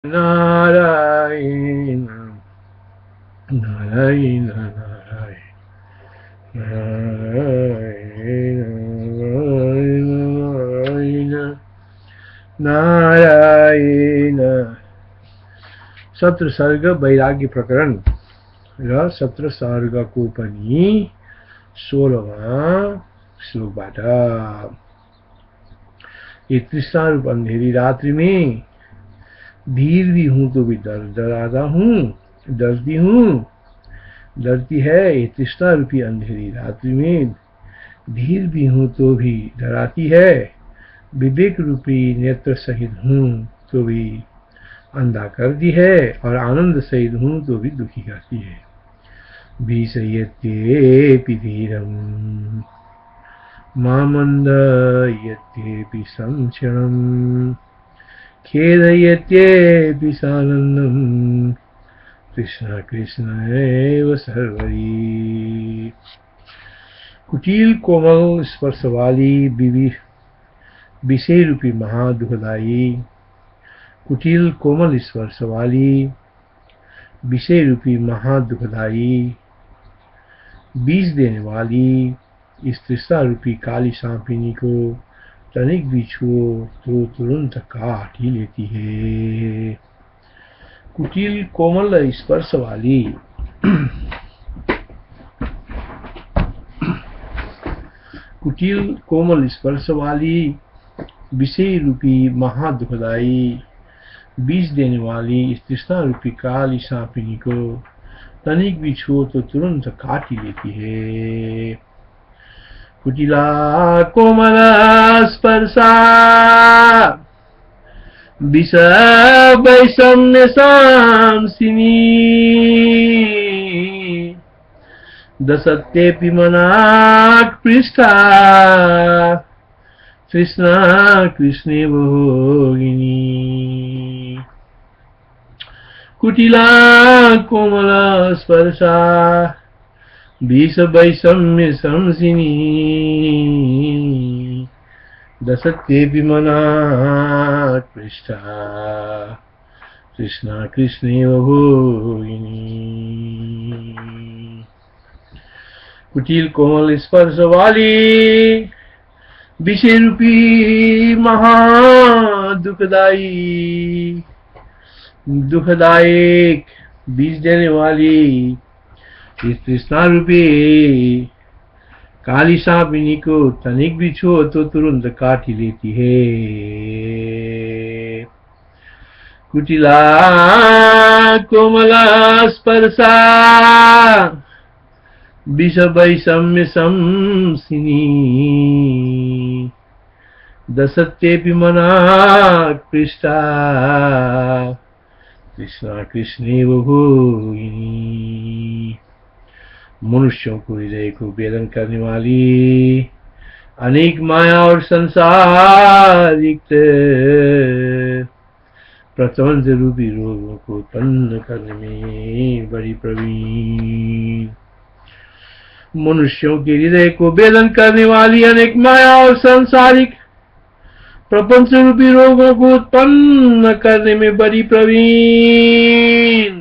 नारायण नारायण नारायण नारायण नारायण। सत्र सर्ग वैराग्य प्रकरण र सत्र सर्गको पनि 16वां श्लोकबाट। ये तृष्णा रूप अंधेरी रात्रि में धीर भी हूं तो भी डराता हूं, डरती हूं, डरती है। ये तृष्णा रूपी अंधेरी रात्रि में धीर भी हूं तो भी डराती है। विवेक रूपी नेत्र सहित हूं तो भी अंधा करती है, और आनंद सहित हूं तो भी दुखी करती है। भीषयत्येऽपि धीरम् मामन्दयत्येऽपि संक्षणम् खेदयत्येऽपि सानन्दम् कृष्ण कृष्ण एव सर्वरी। कुटिल कोमल स्पर्श वाली विषय रूपी महादुखदायी, कुटिल कोमल स्पर्श वाली विषय रूपी महादुखदायी बीज देने वाली इस तृष्णा रूपी काली सांपिनी को तनिक भी छुओ तो तुरंत काट ही लेती है। कुटिल कोमल स्पर्श वाली कुटिल कोमल स्पर्श वाली विषय रूपी महादुखदायी बीज देने वाली इस तृष्णा रूपी काली सांपिनी को तनिक भी छुओ तो तुरंत काट ही लेती है। कुटिला कोमल स्पर्शा विष वैषम्य सांसिनी दशत्येऽपि मनाक् पृष्ठा कृष्णा कृष्णे भोगिनी। कुटिला कोमल स्पर्शा विष वैषम्य संसिनी दशत्येऽपि मनाक् पृष्ठा कृष्णा कृष्णेव भोगिनी। कुटिल कोमल स्पर्श वाली विषय रूपी महादुखदायी दुखदायक बीज देने वाली इस तृष्णा रूपी काली सांपिनी को तनिक भी छुओ तो तुरंत काट ही लेती है। कुटिला कोमला स्पर्शा विष वैषम्य संसिनी दशत्येऽपि मनाक् पृष्ठा कृष्णा कृष्णेव भोगिनी। मनुष्यों को हृदय को वेदन करने वाली अनेक माया और संसारिक प्रपंच रूपी रोगों को उत्पन्न करने में बड़ी प्रवीण। मनुष्यों के हृदय को वेदन करने वाली अनेक माया और सांसारिक प्रपंच रूपी रोगों को उत्पन्न करने में बड़ी प्रवीण।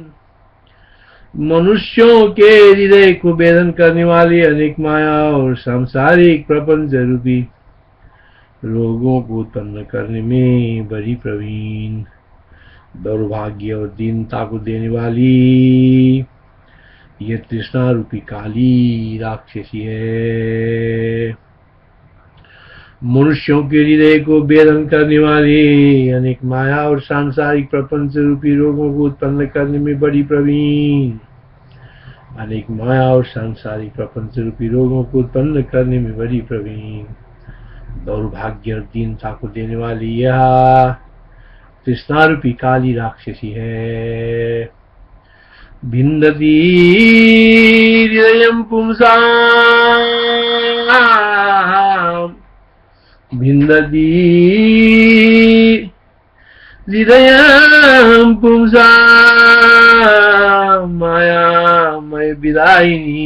मनुष्यों के हृदय को वेदन करने वाली अनेक माया और सांसारिक प्रपंच रूपी रोगों को उत्पन्न करने में बड़ी प्रवीण। दौर्भाग्य और दीनता को देने वाली ये तृष्णा रूपी काली राक्षसी है। मनुष्यों के हृदय को वेदन करने वाली अनेक माया और सांसारिक प्रपंच रूपी रोगों को उत्पन्न करने में बड़ी प्रवीण। अनेक माया और सांसारिक प्रपंच रूपी रोगों को उत्पन्न करने में बड़ी प्रवीण। दौर्भाग्य और दीनता को देने वाली यह तृष्णा रूपी काली राक्षसी है। भिन्दति हृदयं पुंसाम् भिन्दति हृदयं पुंसाम् मायामय विदायिनी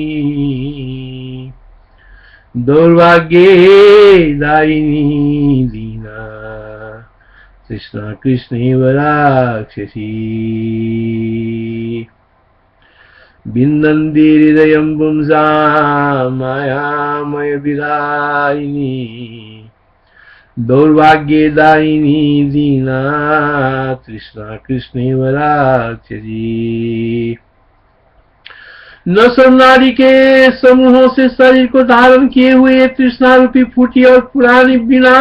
दौर्भाग्ये दायिनी दीना तृष्णा कृष्णैव राक्षसी विन्दन्ति हृदयं पुंसां मायामय विदायिनी दौर्भाग्यदायिनी दीना तृष्णा कृष्णैव राक्षसी। न सब नारी के समूहों से शरीर को धारण किए हुए तृष्णा रूपी फूटी और पुरानी बिना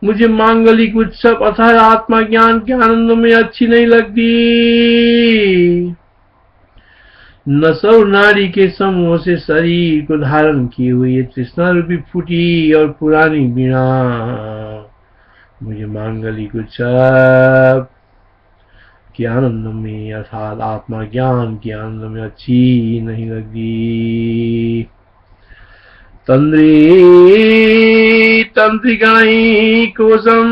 मुझे मांगलिक उत्सव अथवा आत्मा ज्ञान के आनंद में अच्छी नहीं लगती। न सब नारी के समूह से शरीर को धारण किए हुए तृष्णा रूपी फूटी और पुरानी बिना मुझे मांगलिक उत्सव के आनंद में अर्थात आत्मा ज्ञान के आनंद में अच्छी नहीं लगी। तंद्री तंत्रिगणैकोशम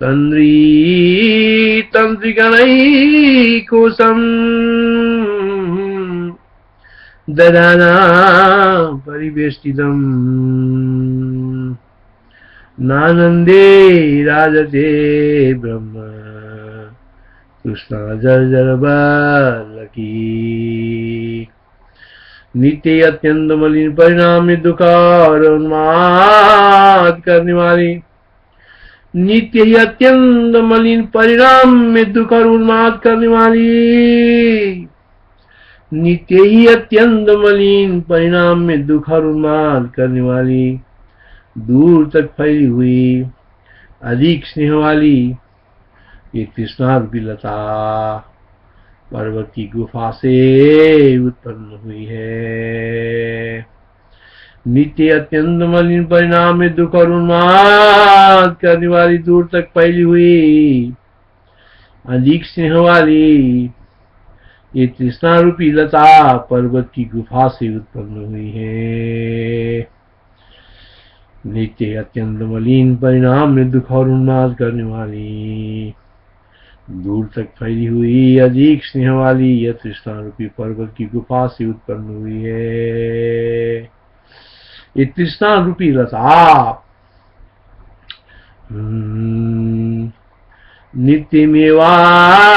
तंद्री तंत्रिगणैकोशम ददाना परिवेष्टितम् नानंदे राजते ब्रह्म कृष्णा जर्जर बालकी। नित्य अत्यंत मलिन परिणाम में दुख और उन्माद करने वाली नित्य ही अत्यंत मलिन परिणाम में दुख और उन्माद करने वाली नित्य ही अत्यंत मलिन परिणाम में दुख और उन्माद करने वाली दूर तक फैली हुई अधिक स्नेह वाली ये तृष्णा रूपी लता पर्वत की गुफा से उत्पन्न हुई है। नित्य अत्यंत मलिन परिणाम में दुख और उन्माद करने वाली दूर तक फैली हुई अधिक स्नेह वाली ये तृष्णा रूपी लता पर्वत की गुफा से उत्पन्न हुई है। नित्य अत्यंत मलिन परिणाम में दुख और उन्माद करने वाली दूर तक फैली हुई अधिक स्नेह वाली यह तृष्णा रूपी पर्वत की गुफा से उत्पन्न हुई है। ये तृष्णा रूपी लता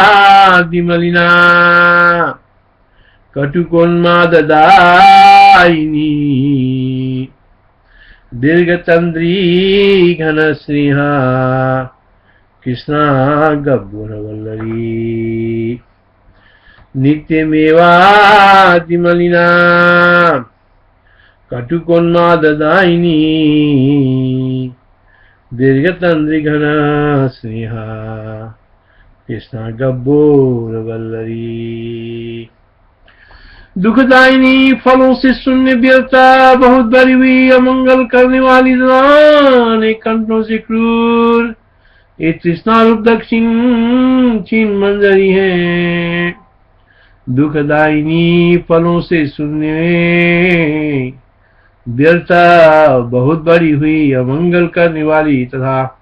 नित्यमेवादिमलिना कटुकोन्माददायिनी दीर्घतंद्री घनस्नेहा कृष्णा गब्बुरवल्लरी। नित्यमेवादिमलिना कटुकोन्माददायिनी दीर्घतंद्री घनस्नेहा कृष्णा गब्बुरवल्लरी। दुखदायिनी फलों से शून्य व्यर्था बहुत बड़ी हुई अमंगल करने वाली अनेक कंठों से क्रूर ये तृष्णा रूप दक्षिण चीन मंजरी है। दुखदायिनी फलों से शून्य व्यर्था बहुत बड़ी हुई अमंगल करने वाली तथा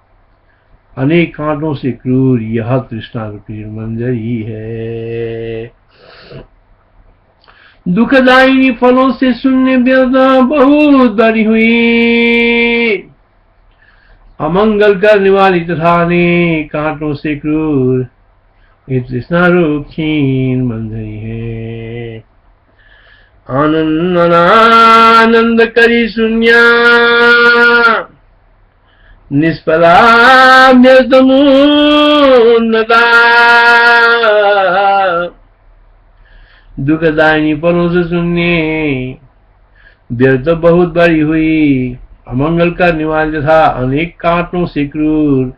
अनेक कांटों से क्रूर यह तृष्णा रूपी मंजरी है। दुखदायिनी फलों से शून्य व्यर्था बहुत बड़ी हुई अमंगल करने वाली तथा अनेक कांटों से क्रूर ये तृष्णा रूप क्षीण मंजरी है। आनंद करी शून्य निष्फला व्यर्थमुन्नता। दुखदायिनी फलों से शून्य व्यर्थ बहुत बड़ी हुई अमंगल करने वाली तथा अनेक कांटों से क्रूर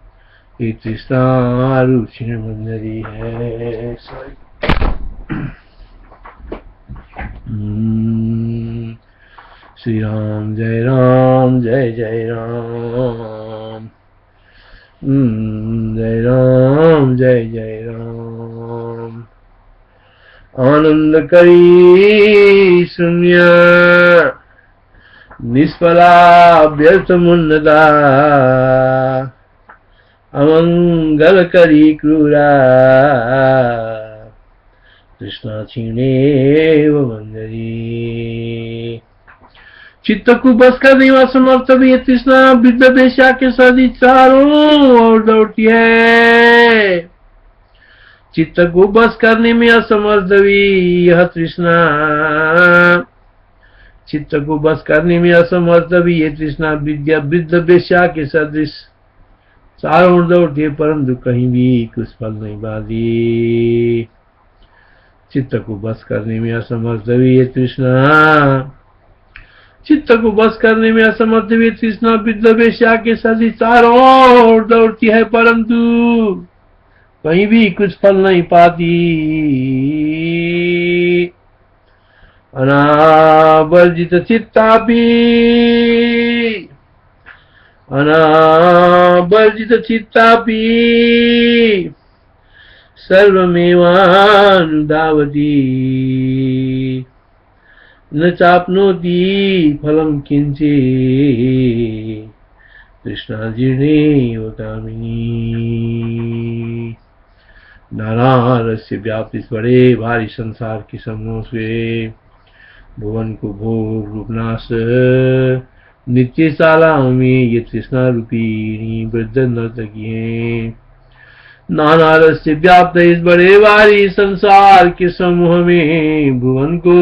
ये तृष्णा रूप क्षीण मंजरी है। श्री राम जय राम जय जय राम जय राम जय जय राम। आनंद करी शून्य निष्फला व्यर्थमुन्नता अमंगल करी क्रूरा कृष्णा क्षीणेव मंजरी। चित्त को बस करने में असमर्थ भी ये तृष्णा वृद्ध वेश्या के सदी चारों ओर दौड़ती है। चित्त को बस करने में असमर्थ भी यह तृष्णा, चित्त को बस करने में असमर्थ भी ये तृष्णा विद्या वृद्ध वेश्या के सदृश चारों ओर दौड़ती है, परंतु कहीं भी कुछ फल नहीं पाती। चित्त को बस करने में असमर्थ भी ये तृष्णा, चित्त को बस करने में असमर्थ भी तृष्णा वृद्ध वेश्या के सदी चारों ओर दौड़ती है, परंतु कहीं भी कुछ फल नहीं पाती। अनावर्जित चित्तापि, अनावर्जित चित्तापि सर्वमेवानुधावति, न चाप्नोति फलं किंचित् तृष्णाजीर्णेव कामिनी। नानारस्य व्याप्ति बड़े भारी संसार की समूह से भुवन को भोग रूपनाश नित्यशालाओं में ये तृष्णा रूपी वृद्ध नर्तकी है। नानारस्य व्याप्त इस बड़े भारी संसार के समूह में भुवन को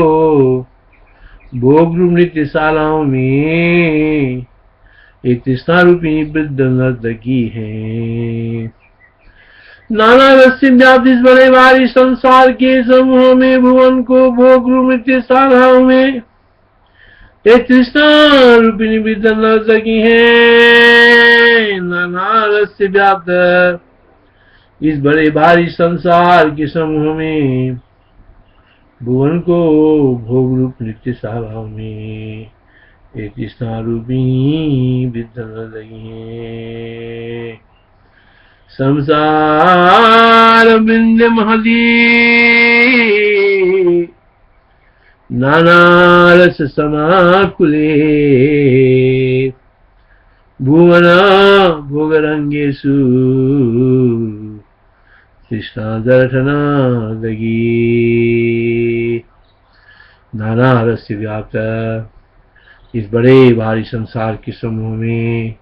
भोग रूप नित्यशालाओं में एक तृष्णा रूपी वृद्ध नर्तकी है। नाना रस्य व्याप्त इस बड़े भारी संसार के समूह में भुवन को भोग रूप नित्यशालाओं में एक तृष्णा रूपिणी वृद्ध नर्तकी है। नाना रस्य व्याप्त इस बड़े भारी संसार के समूह में भुवन को भोग रूप नित्यशालाओं में एक तृष्णा रूपिणी वृद्ध नर्तकी है। संसार वृंद महदी नाना रस समाकुले भुवना भोगरंगेषु तृष्णा दर्शना लगी। नाना रस व्याप्त इस बड़े भारी संसार के समूह में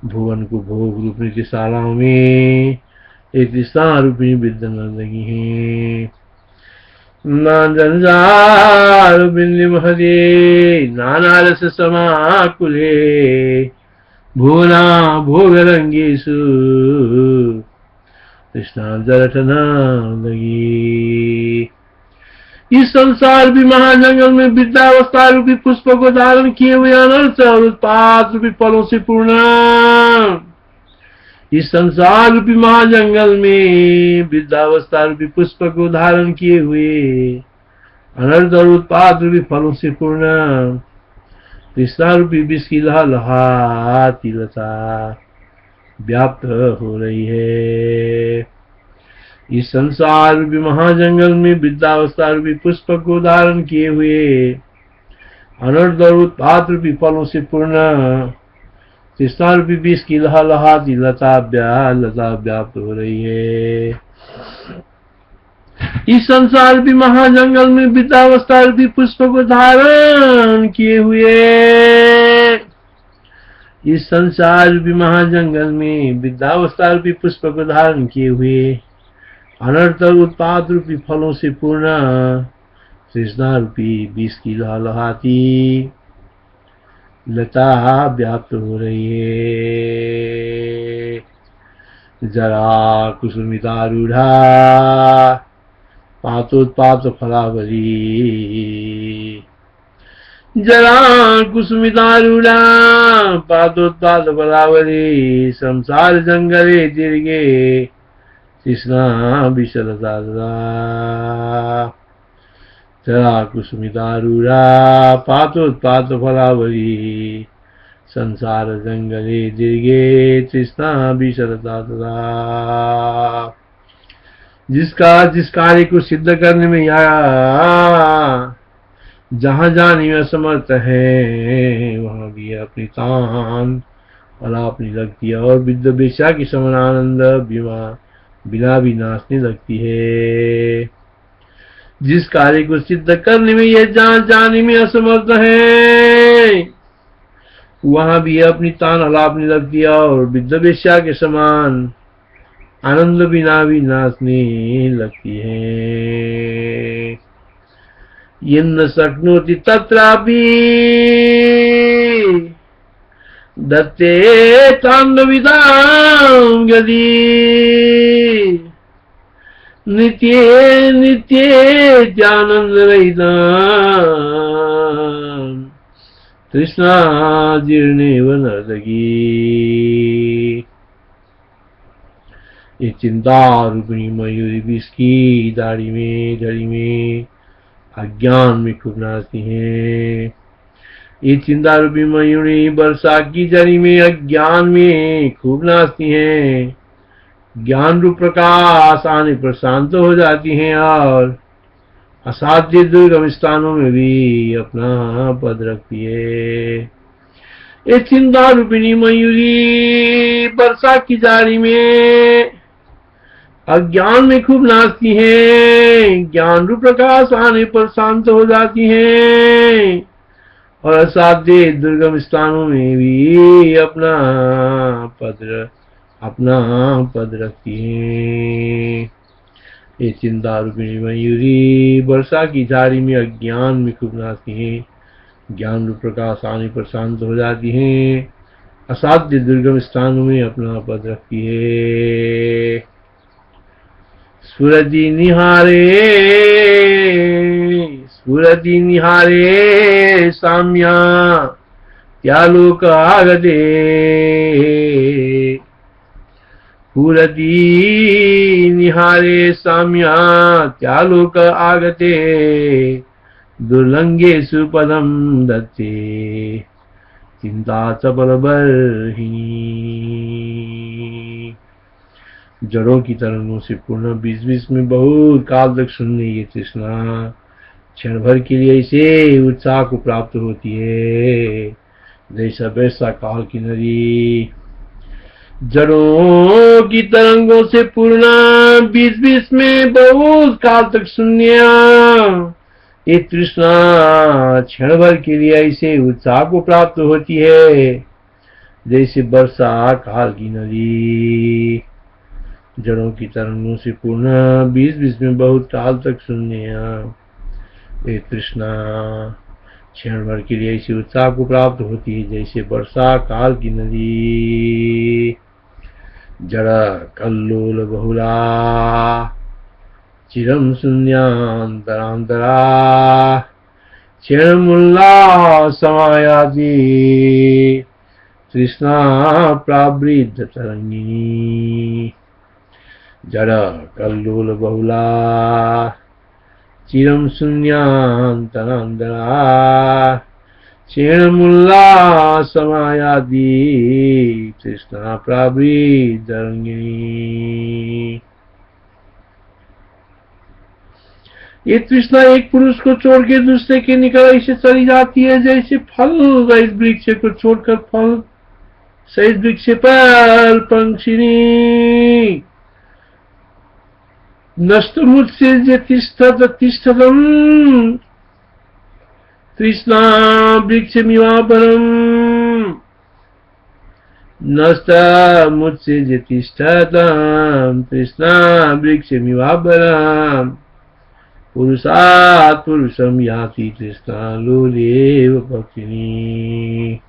भुवन को भोग रूप नित्यशालाओं में एक तृष्णा रूपिणी वृद्ध नर्तकी है। नांजनजार बिंदु महदे नाना रस समाकुले भुवना भोग रंगेषु तृष्णा दर्शना लगी। इस संसार भी महाजंगल में वृद्धावस्था रूपी पुष्प को धारण किए हुए अनर्थ और उत्पात रूपी फलों से पूर्ण, इस संसार रूपी महाजंगल में वृद्धावस्था रूपी पुष्प को धारण किए हुए अनर्थ और उत्पात रूपी फलों से पूर्ण तृष्णा रूपी विष की लहलहाती लता व्याप्त हो रही है। इस संसार रूपी महाजंगल में वृद्धावस्था रूपी पुष्प को धारण किए हुए अनर्थ और उत्पात रूपी फलों से पूर्ण तृष्णा रूपी विष की लहलहाती लता व्याप्त हो रही है। इस संसार रूपी महाजंगल में वृद्धावस्था रूपी पुष्प को धारण किए हुए, इस संसार रूपी महाजंगल में वृद्धावस्था रूपी पुष्प को धारण किए हुए अनर्थ और उत्पात रूपी फलों से पूर्ण तृष्णा रूपी विष की लहलहाती लता व्याप्त हो रही है। जरा कुसुमितारूढ़ा पातोत्पात फलावली, जरा कुसुमितारूढ़ा पातोत्पात फलावली संसार जंगले दीर्घे तृष्णा विशलता जरा कुसुमितारूढ़ा पातोत्पात फलावली संसार जंगले दीर्घे तृष्णा विशलता। जिसका जिस कार्य को सिद्ध करने में या जहां जाने में असमर्थ है वहां भी अपनी तान फला अपनी लगती है और विद्ध वेश्या की समान आनंद बिना भी नाचने लगती है। जिस कार्य को सिद्ध करने में यह जान जाने में असमर्थ है, वहां भी अपनी तान अलापने लगती है और विद्वेश्या के समान आनंद बिना भी नाचने लगती है। यन्न शक्नोति तत्रापि दत्ते तांडविदां यदि नित्ये नित्ये ध्यानंद रहिता तृष्णा जीर्णेव नर्तकी। ये चिंता रूपिणी मयूरी विष की दाढ़ी में जड़ी में अज्ञान में खूब नाचती हैं। ये चिंता रूपी मयूरी वर्षा की जड़ी में अज्ञान में खूब नाचती हैं। ज्ञान रूप प्रकाश आने पर शांत हो जाती हैं और असाध्य दुर्गम स्थानों में भी अपना पद रखती है। ये चिंता रूपिणी मयूरी वर्षा की जारी में अज्ञान में खूब नाचती हैं। ज्ञान रूप प्रकाश आने पर शांत हो जाती हैं और असाध्य दुर्गम स्थानों में भी अपना पद रखती है। ये चिंता रूपिणी मयूरी वर्षा की झाड़ी में अज्ञान में खूब नाचती हैं। ज्ञान रूप प्रकाश आने पर शांत हो जाती हैं। असाध्य दुर्गम स्थानों में अपना पद रखती है। स्फुरति निहारे साम्या त्यालोक आगते स्फुरति निहारे साम्या त्यालोक आगते दुर्लंघेषु पदं दत्ते चिंता चपल बर्हिणी। जड़ों की तरंगों से पूर्ण बीच बीच में बहुत काल तक सुनने ये तृष्णा क्षण भर के लिए इसे उत्साह को प्राप्त होती है। जैसा वैसा काल की नदी जड़ों की तरंगों से पूर्ण बीच बीच में बहुत काल तक सुनने ये तृष्णा क्षण भर के लिए इसे उत्साह को प्राप्त होती है। जैसे वर्षा काल की नदी जड़ों की तरंगों से पूर्ण बीच बीच में बहुत काल तक सुनने ये तृष्णा क्षण भर के लिए इसी उत्साह को प्राप्त होती है। जैसे वर्षा काल की नदी जड़ कल्लोल बहुला चिरम शून्यांतरांतरा क्षणमुल्ला समायाति तृष्णा प्रावृद्ध तरंगिनी। जड़ कल्लोल बहुला चिरम शून्यांतरांतरा क्षणमुल्ला समायाति तृष्णा प्रावृद्ध तरंगिनी। ये तृष्णा एक पुरुष को छोड़ के दूसरे के निकल से चली जाती है। जैसे फल रहित वृक्ष को छोड़कर फल सहित वृक्ष पर पंक्षिणी नष्ट मुझसे जे तिष्ठतम तृष्णा वृक्ष मिवापरम नष्ट मुझसे जे तिष्ठतम तृष्णा वृक्ष मिवापरम पुरुषात् पुरुषम याति तृष्णा लोलेव पक्षिणी।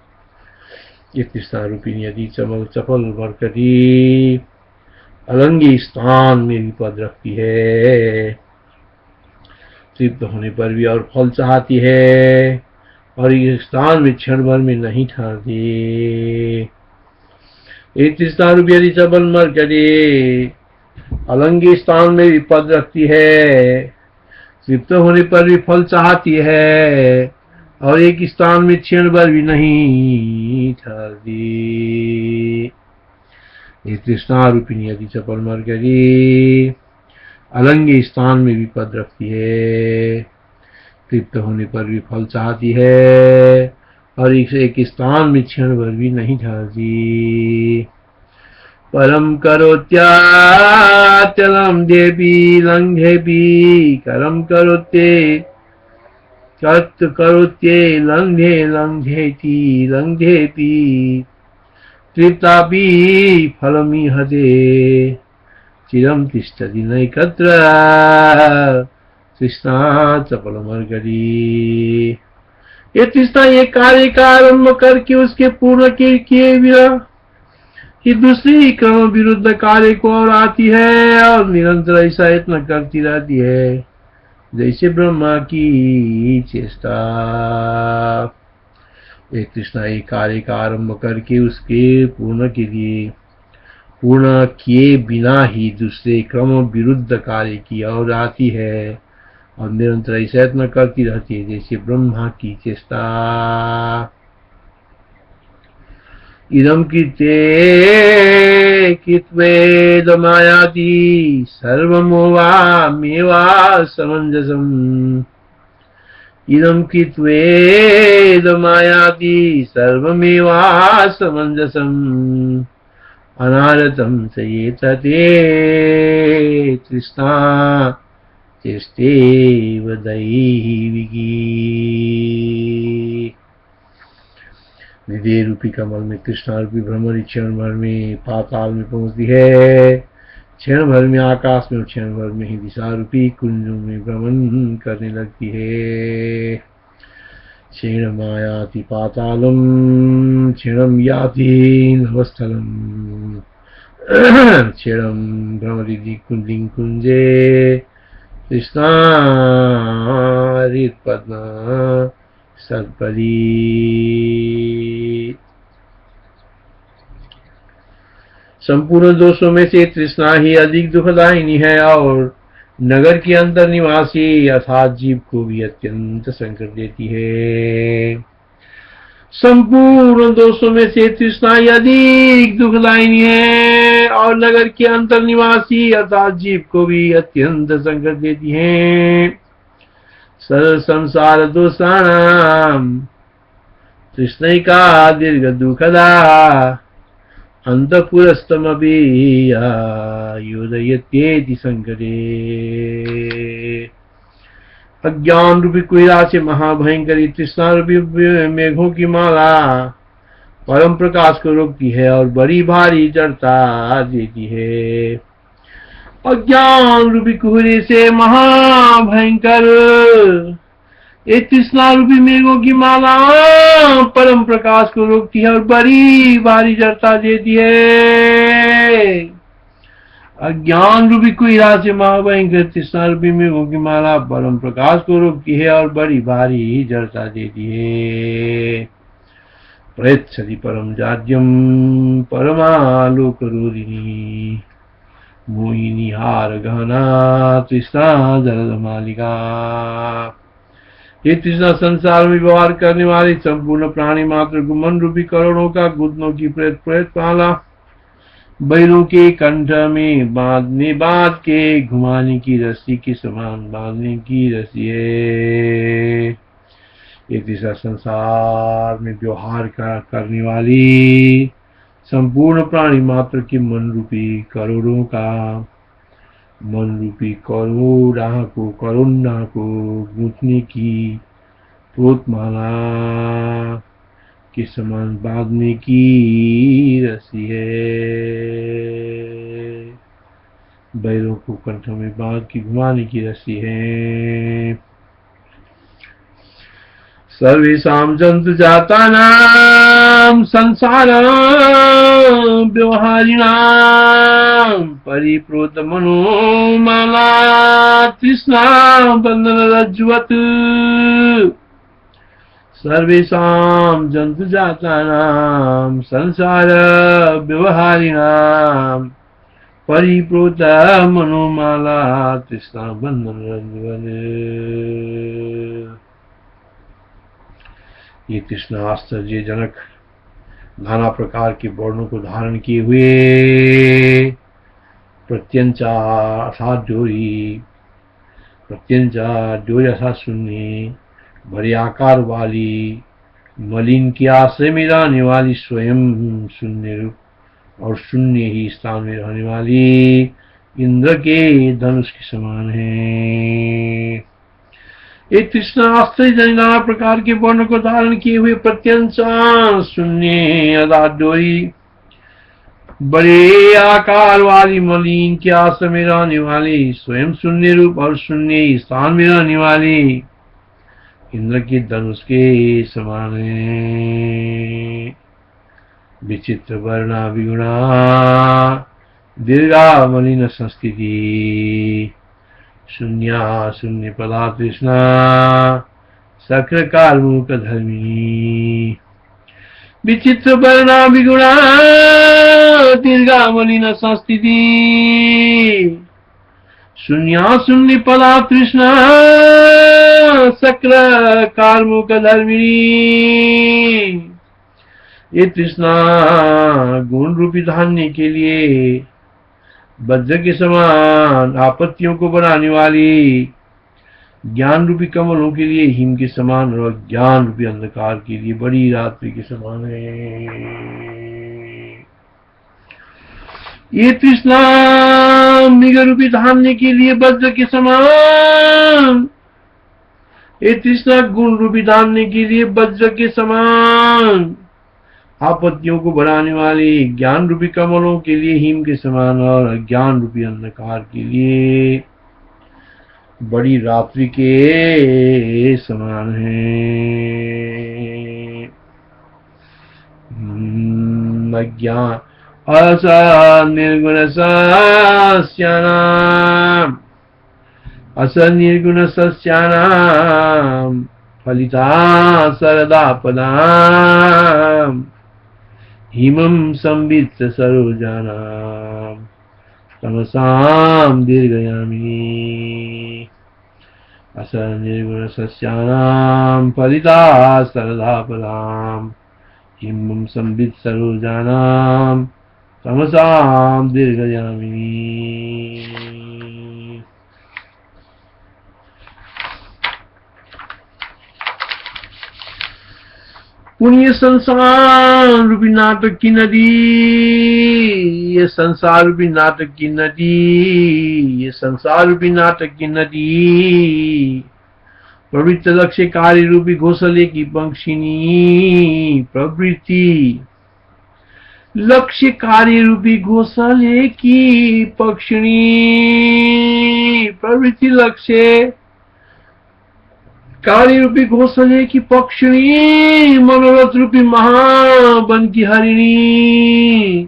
ये तृष्णा रूपिणी यदि चपल मरकटी अलंगी स्थान में भी पद रखती है। तृप्त होने पर भी और फल चाहती है और इस स्थान में क्षण भर में नहीं ठहरती। ये तृष्णा रूपी यदि चपल मरकटी अलंगी स्थान में भी पद रखती है। तृप्त होने पर भी फल चाहती है और एक स्थान में क्षण भर भी नहीं ठहरती। ये तृष्णा रूपिणी यदि चपल मरकरी अलंगी स्थान में भी पद रखती है। तृप्त होने पर भी फल चाहती है और एक स्थान में क्षण भर भी नहीं ठहरती। परम करोत्याचलं देवी लंघेपि करम करोत्ये लंघे लंघेति लंघेपि तृप्तापि फलमिहते चिरं तिष्ठति नैकत्र तृष्णा चपलमर्गरी। ये तृष्णा ये कार्य का आरंभ करके उसके पूर्ण के किए बिना कि दूसरी क्रम विरुद्ध कार्य को और आती है और निरंतर ऐसा यत्न करती रहती है जैसे ब्रह्मा की चेष्टा। एक तृष्णा एक कार्य का आरंभ करके उसके पूर्ण के लिए पूर्ण किए बिना ही दूसरे क्रम विरुद्ध कार्य की ओर आती है और निरंतर ऐसा यत्न करती रहती है जैसे ब्रह्मा की चेष्टा। इदं कीर्ते कित्वेदमायाति सर्वमोवामेवा समञ्जसम्। इदं कित्वेदमायाति सर्वमेवा समञ्जसम्। अनारतं च ये तते तृष्णा चेष्टेव दैविकी। हृदय रूपी कमल में कृष्णा रूपी भ्रमरी क्षण भर में पाताल में पहुंचती है, क्षण भर में आकाश में और क्षण भर में ही दिशा रूपी कुंजों में भ्रमण करने लगती है। क्षीणम आयाति पातालम क्षीणम याति नवस्थलम क्षीणम भ्रमरिति कुंडिं कुंजे कृष्णारित्पद्मा सत्पदी। संपूर्ण दोषों में से तृष्णा ही अधिक दुखदायिनी है और नगर के अंदर निवासी अर्थात जीव को भी अत्यंत संकट देती है। संपूर्ण दोषों में से तृष्णा ही अधिक दुखदायिनी है और नगर के अंतर निवासी अर्थात जीव को भी अत्यंत संकट देती है। सर्व संसार दोषाणाम तृष्णैका दीर्घ दुखदा अंतपुरस्तमपि योदयत्येति संकटे। अज्ञान रूपी कुइरा से महाभयंकरी तृष्णा रूपी मेघों की माला परम प्रकाश को रोकती है और बड़ी भारी जड़ता देती है। अज्ञान रूपी कुहरे से महाभयंकर एक तृष्णा रूपी मेघों की माला परम प्रकाश को रोकती है और बड़ी भारी जड़ता देती है। अज्ञान रूपी कुइरा से महाभयंकर तृष्णा रूपी मेघों की माला परम प्रकाश को रोकती है और बड़ी भारी जड़ता देती है। प्रयच्छति परम जाड्यम परमालोकरोधिनी मोहिनी हार गहना तृष्णा जलद मालिका। ये तृष्णा संसार में व्यवहार करने वाले संपूर्ण प्राणी मात्र गुमन रूपी करोड़ों का गुदनों की प्रेत माला बैलों के कंठ में बांध के घुमाने की रस्सी के समान बांधने की रस्सी है। ये तृष्णा संसार में व्यवहार करने वाली संपूर्ण प्राणी मात्र के मन रूपी करोड़ों का मन रूपी करोड़ा को गूंथने की प्रोतमाला के समान बांधने की रस्सी है। बैलों को कंठों में बांध के घुमाने की रस्सी है। सर्वेषां जन्तु जातानां संसार व्यवहारिणां परिप्रोत मनोमाला तृष्णा बंधन रज्जुवत्। सर्वेषां जन्तु जातानां संसार व्यवहारिणां परिप्रोत मनोमाला तृष्णा बंधन रज्जुवत्। ये कृष्ण आश्चर्यजनक नाना प्रकार के वर्णों को धारण किए हुए प्रत्यंचा अर्थात डोरी अर्थात शून्य बड़े आकार वाली मलिन के आश्रय में रहने वाली स्वयं शून्य रूप और शून्य ही स्थान में रहने वाली इंद्र के धनुष के समान है। एक कृष्ण आश्चर्य नाना प्रकार के वर्ण को धारण किए हुए प्रत्यंचा शून्य अदा डोरी बड़े आकार वाली मलिन के आश्रम में रहने वाली स्वयं शून्य रूप और शून्य स्थान में रहने वाली इंद्र के धनुष के समान है। विचित्र वर्णा विगुणा दीर्घा मलिन संस्थिति शून्या शून्य पदा तृष्णा सक्र कालमुख धर्मी। विचित्र वर्णा विगुणा दीर्घा मलिन संस्थिति शून्या शून्य पदा तृष्णा सक्र कालमुख धर्मिणी। ये तृष्णा गुण रूपी धान्य के लिए वज्र के समान आपत्तियों को बनाने वाली ज्ञान रूपी कमलों के लिए हिम के समान और ज्ञान रूपी अंधकार के लिए बड़ी रात्रि के समान है। ये तृष्णा मृग रूपी धान्य के लिए वज्र के समान, ये तृष्णा गुण रूपी धान्य के लिए वज्र के समान आपत्तियों को बढ़ाने वाली ज्ञान रूपी कमलों के लिए हिम के समान और अज्ञान रूपी अंधकार के लिए बड़ी रात्रि के समान है। अज्ञान निर्गुण सस्यानाम निर्गुण सस्यानाम फलिता सरदा पदाम हिमं संवित् सरोजानां तमसां दीर्घयामिनी। निर्गुण सस्यानां फलिता सरदा पदाम हिमं संवित् सरोजानां तमसां दीर्घयामिनी। पुण्य संसार रूपी नाटक की नदी, ये संसार रूपी नाटक की नदी, ये संसार रूपी नाटक की नदी प्रवृत्त लक्ष्य कार्य रूपी घोंसले की पंक्षिणी। प्रवृत्ति लक्ष्य कार्य रूपी घोंसले की पक्षिणी। प्रवृत्ति लक्ष्य कार्य रूपी घोंसले की पक्षिणी मनोरथ रूपी महावन की हरिणी।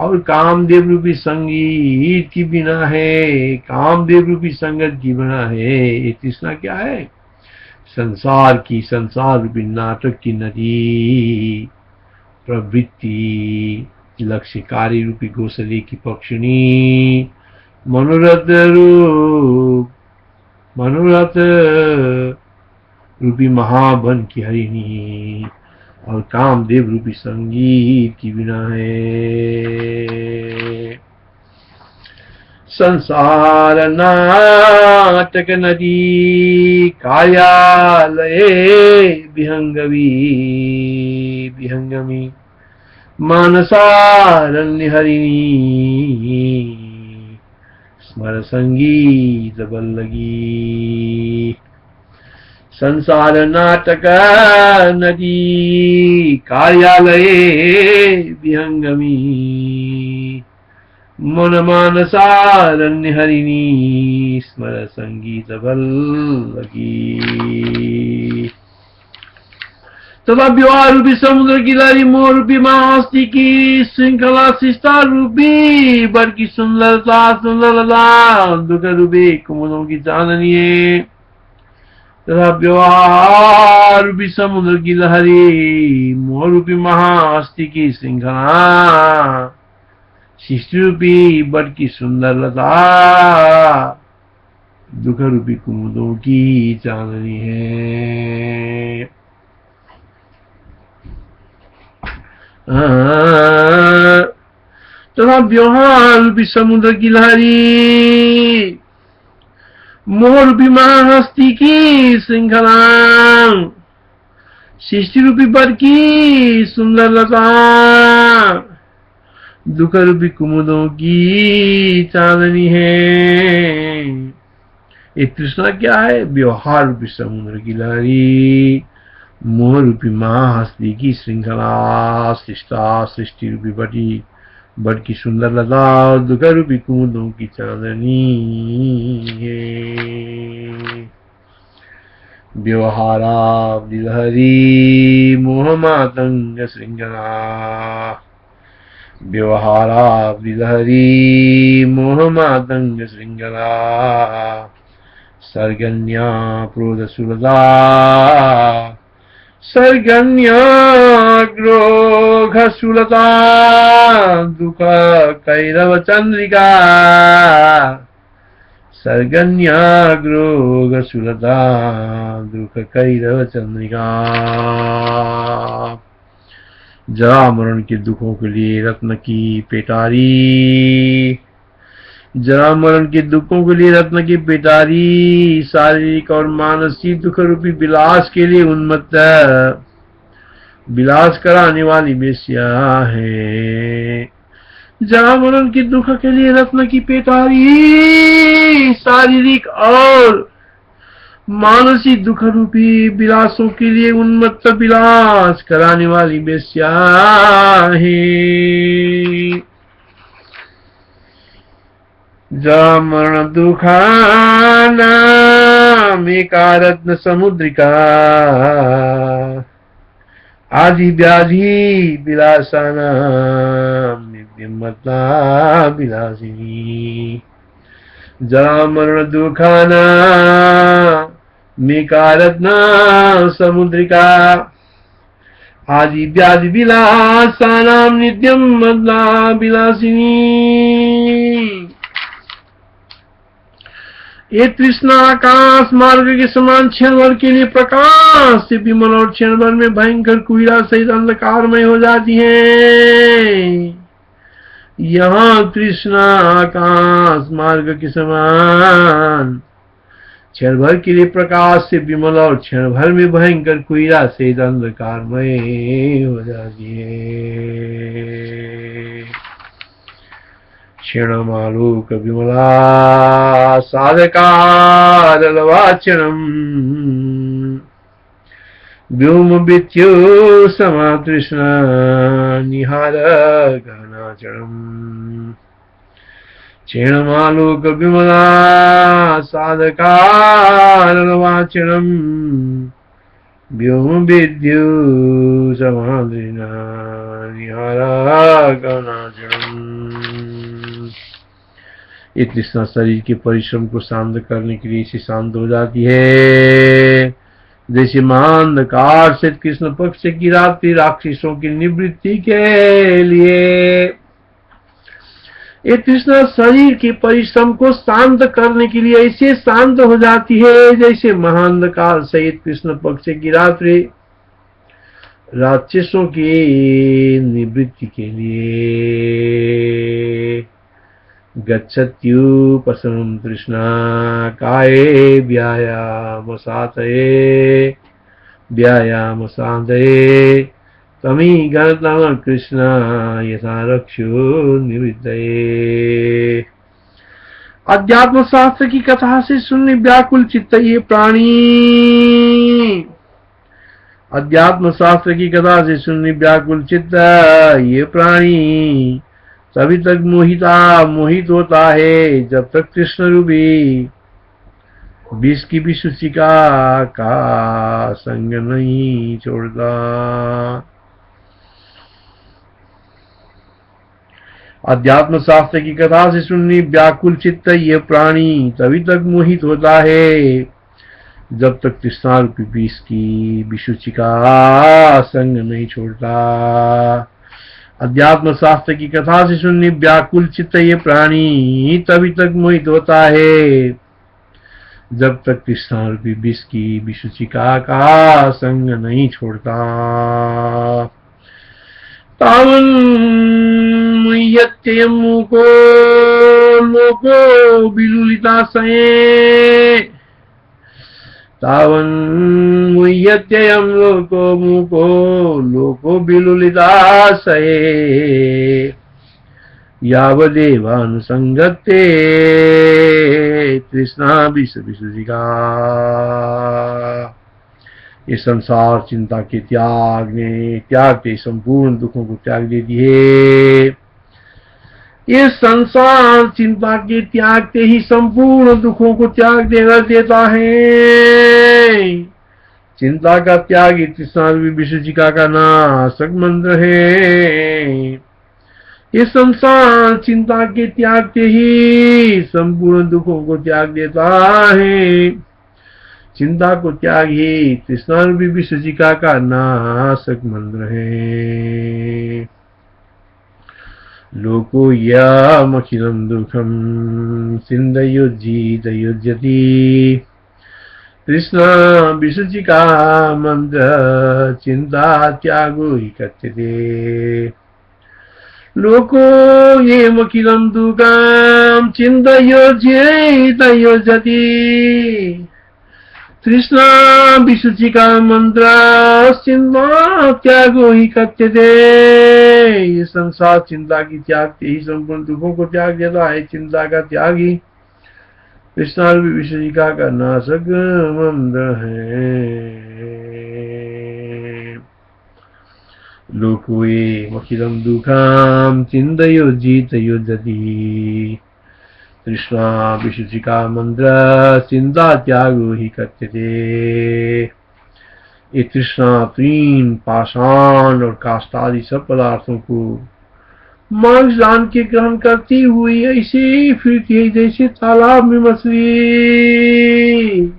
और कामदेव रूपी संगीत की बिना है, कामदेव रूपी संगत की बिना है। ये तृष्णा क्या है? संसार की, संसार रूपी नाटक की नदी। प्रवृत्ति लक्ष्य कार्य रूपी घोंसले की पक्षिणी मनोरथ रूपी महावन की हरिणी और कामदेव रूपी संगीत की बिना है। संसार नाटक नदी कार्यालय विहंगमी मानसारण्य हरिणी स्मर संगीत बल्लगी। संसार नाटक नदी कार्यालय विहंगमी मन मानसारण्य हरिणी स्मर संगीत बल्लगी। तथा विवाह रूपी समुद्र की लहरी मोर रूपी महाहस्ती की श्रृंखला शिष्टा रूपी बर की सुंदरता दुख रूपी कुमुदों की चांदनी है। तथा विवाह रूपी समुद्र की लहरी मोर रूपी महाहस्ती की श्रृंखला शिष्ट रूपी बर की सुंदरता दुख रूपी कुमुदों की चांदनी है। तथा व्यवहार रूपी समुद्र की लहरी मोह रूपी महाहस्ती की श्रृंखला सृष्टि रूपी बर की सुंदरता दुख रूपी कुमुदों की चांदनी है। ये तृष्णा क्या है? व्यवहार रूपी समुद्र की लहरी, मोह रूपी महाहस्ती की श्रृंखला, सृष्टा सृष्टि रूपी बट की सुंदर लता, दुख रूपी कुमुदों की चांदनी है। व्यवहाराब्धि लहरी मोह मातंग श्रृंखला, व्यवहाराब्धि लहरी मोह मातंग श्रृंखला, सर्गन्या प्रोदसुलता, सर्गन्या ग्रोघसुलता, दुख कैरव चंद्रिका, सर्गन्या ग्रोघसुलता, दुख कैरव चंद्रिका। जरा मरण के दुखों के लिए रत्न की पेटारी, जरा मरण के दुखों के लिए रत्न की पेटारी, शारीरिक और मानसिक दुख रूपी विलास के लिए उन्मत्त विलास कराने वाली बेस्या है। जरा मरण के दुख के लिए रत्न की पेटारी, शारीरिक और मानसिक दुख रूपी विलासों के लिए उन्मत्त विलास कराने वाली बेस्या है। मरण दुखाना मेका रत्न समुद्रिका, आदि व्याधि विलासाना नित्यमता विलासिनी। मरण दुखाना मेका रत्न समुद्रिका, आदि व्याधि विलासानाम नित्यम मत्ला विलासिनी। ये तृष्णा आकाश मार्ग के समान क्षण भर के लिए प्रकाश से विमल और क्षण भर में भयंकर कुईरा सहित अंधकारमय हो जाती है। यहाँ तृष्णा आकाश मार्ग के समान क्षण भर के लिए प्रकाश से विमल और क्षण भर में भयंकर कुईरा सहित अंधकारमय हो जाती है। क्षणमालोक विमला साधकारलवाचनम्, व्योमवित्यो समातृष्णा निहार गहनाचरम्। क्षणमालोक विमला साधकारलवाचनम्, व्योमविद्यो समातृष्णा निहार गहनाचरम्। ये तृष्णा शरीर के परिश्रम को शांत करने के लिए इसे शांत हो जाती है, जैसे महाअंधकार से कृष्ण पक्ष की रात्रि राक्षसों की निवृत्ति के लिए। ये तृष्णा शरीर के परिश्रम को शांत करने के लिए ऐसे शांत हो जाती है जैसे महाअंधकार सहित कृष्ण पक्ष की रात्रि राक्षसों की निवृत्ति के लिए। गच्छत्युपशमं तृष्णा काये व्यायामसातये, व्यायामसातये तमी गणतम कृष्ण यथा रक्षो निवृत्तये। अध्यात्म शास्त्र की कथा से सुनने व्याकुल चित्त ये प्राणी, अध्यात्म शास्त्र की कथा से सुनने व्याकुल चित्त ये प्राणी तभी तक मोहित होता है जब तक कृष्ण रूपी विष की विसूचिका का संग नहीं छोड़ता। अध्यात्म शास्त्र की कथा से सुननी व्याकुल चित्त ये प्राणी तभी तक मोहित होता है जब तक तृष्णा रूपी विष की विसूचिका संग नहीं छोड़ता। अध्यात्म शास्त्र की कथा से सुननी व्याकुल चित्त ये प्राणी तभी तक मोहित होता है जब तक तृष्णा रूपी विष की विसूचिका का संग नहीं छोड़ता। तावन मुह्यत्ययं मुको लोको विलुलिताशये, तावन मुह्यत्ययं लोको मुको लोको विलुलिताशये। यावदेवानुसंगते तृष्णा विष विसुजिका। ये संसार चिंता के त्यागते संपूर्ण दुखों को त्याग देती है। ये संसार चिंता के त्यागते ही संपूर्ण दुखों को त्याग देता है। चिंता का त्याग ही तृष्णा विसुजिका का नाशक मंत्र है। ये संसार चिंता के त्यागते ही संपूर्ण दुखों को त्याग देता है। चिंता को त्याग ही तृष्णा विसुजिका का नाशक मंत्र है। लोको यमखिलं दुःखं सिन्धयुज्जीतयुज्यति तृष्णा विसुजिका मंत्र चिंता त्यागो हि कथ्यते। लोको यमखिलं दुःखं चिन्तयेत् तृष्णा विसुजिका मंत्र चिंता त्यागो ही कथ्यते। ये संसार चिंता की त्यागते ही संपूर्ण दुखों को त्याग देता है। चिंता का त्याग ही तृष्णा विसुजिका का नाशक मंत्र है। लोको यमखिलं दुःखं चिन्तयेत् तृष्णा विसुजिका मंत्र चिंता त्यागो ही कथ्यते। ये तृष्णा तीन पाषाण और काष्ठादि सब पदार्थों को मांस जान के ग्रहण करती हुई ऐसे फिरती है जैसे तालाब में मछली।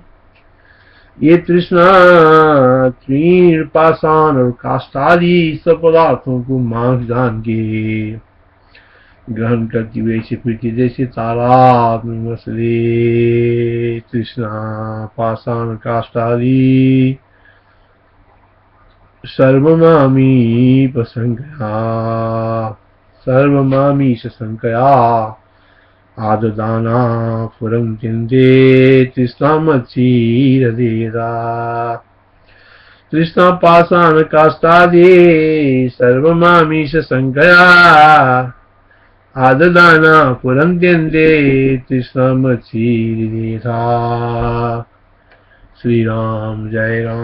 ये तृष्णा तीन पाषाण और काष्ठादि सब पदार्थों को मांस जान के ग्रहण करती हुई ऐसे फिरती जैसे तालाब में मछली। तृष्णा पाषाण काष्ठादि सर्वमामी शंकया आददाना पुरं चिंते तृष्णामच्छीरदेदा। तृष्णा पाषाण काष्ठादि सर्वमामीश शंकया आददाना पुरं चिंते तृष्णामच्छीरदेदा। श्री राम जय राम।